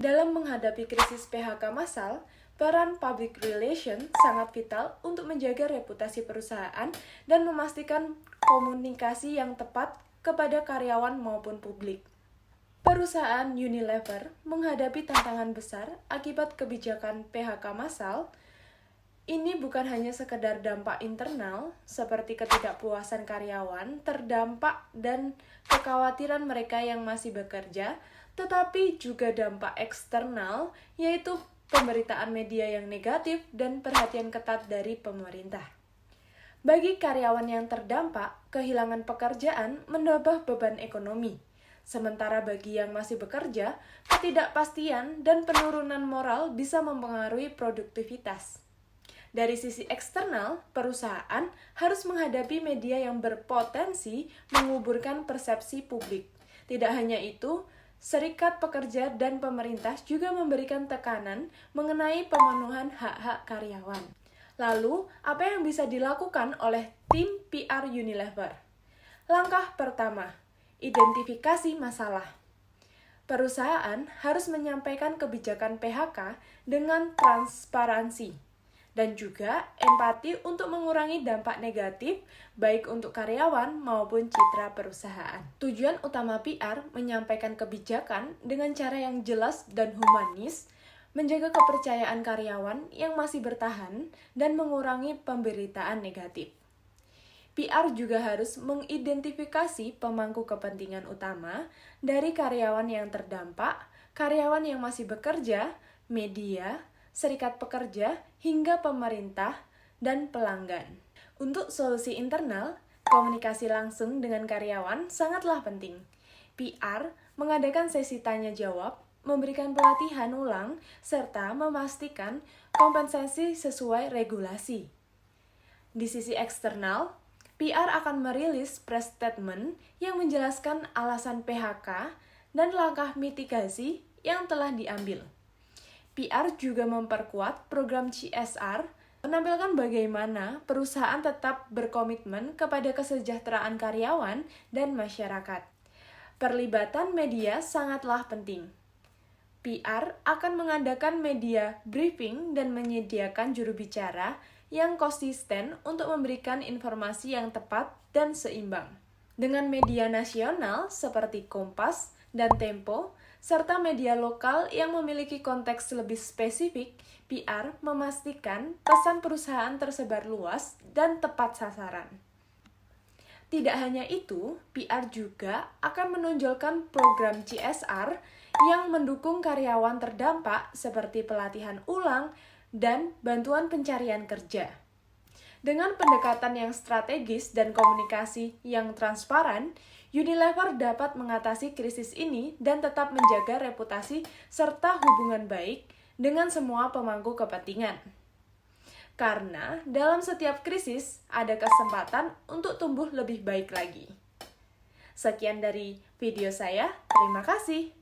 Dalam menghadapi krisis PHK massal, peran public relation sangat vital untuk menjaga reputasi perusahaan dan memastikan komunikasi yang tepat kepada karyawan maupun publik. Perusahaan Unilever menghadapi tantangan besar akibat kebijakan PHK massal. Ini bukan hanya sekedar dampak internal, seperti ketidakpuasan karyawan, terdampak, dan kekhawatiran mereka yang masih bekerja, tetapi juga dampak eksternal, yaitu pemberitaan media yang negatif dan perhatian ketat dari pemerintah. Bagi karyawan yang terdampak, kehilangan pekerjaan menambah beban ekonomi. Sementara bagi yang masih bekerja, ketidakpastian dan penurunan moral bisa mempengaruhi produktivitas. Dari sisi eksternal, perusahaan harus menghadapi media yang berpotensi menguburkan persepsi publik. Tidak hanya itu, serikat pekerja dan pemerintah juga memberikan tekanan mengenai pemenuhan hak-hak karyawan. Lalu, apa yang bisa dilakukan oleh tim PR Unilever? Langkah pertama, identifikasi masalah. Perusahaan harus menyampaikan kebijakan PHK dengan transparansi dan juga empati untuk mengurangi dampak negatif baik untuk karyawan maupun citra perusahaan. Tujuan utama PR menyampaikan kebijakan dengan cara yang jelas dan humanis, menjaga kepercayaan karyawan yang masih bertahan, dan mengurangi pemberitaan negatif. PR juga harus mengidentifikasi pemangku kepentingan utama dari karyawan yang terdampak, karyawan yang masih bekerja, media, serikat pekerja, hingga pemerintah dan pelanggan. Untuk solusi internal, komunikasi langsung dengan karyawan sangatlah penting. PR mengadakan sesi tanya jawab, memberikan pelatihan ulang, serta memastikan kompensasi sesuai regulasi. Di sisi eksternal, PR akan merilis press statement yang menjelaskan alasan PHK dan langkah mitigasi yang telah diambil. PR juga memperkuat program CSR, menampilkan bagaimana perusahaan tetap berkomitmen kepada kesejahteraan karyawan dan masyarakat. Perlibatan media sangatlah penting. PR akan mengadakan media briefing dan menyediakan juru bicara yang konsisten untuk memberikan informasi yang tepat dan seimbang. Dengan media nasional seperti Kompas dan Tempo, serta media lokal yang memiliki konteks lebih spesifik, PR memastikan pesan perusahaan tersebar luas dan tepat sasaran. Tidak hanya itu, PR juga akan menonjolkan program CSR yang mendukung karyawan terdampak seperti pelatihan ulang dan bantuan pencarian kerja. Dengan pendekatan yang strategis dan komunikasi yang transparan, Unilever dapat mengatasi krisis ini dan tetap menjaga reputasi serta hubungan baik dengan semua pemangku kepentingan. Karena dalam setiap krisis ada kesempatan untuk tumbuh lebih baik lagi. Sekian dari video saya, terima kasih.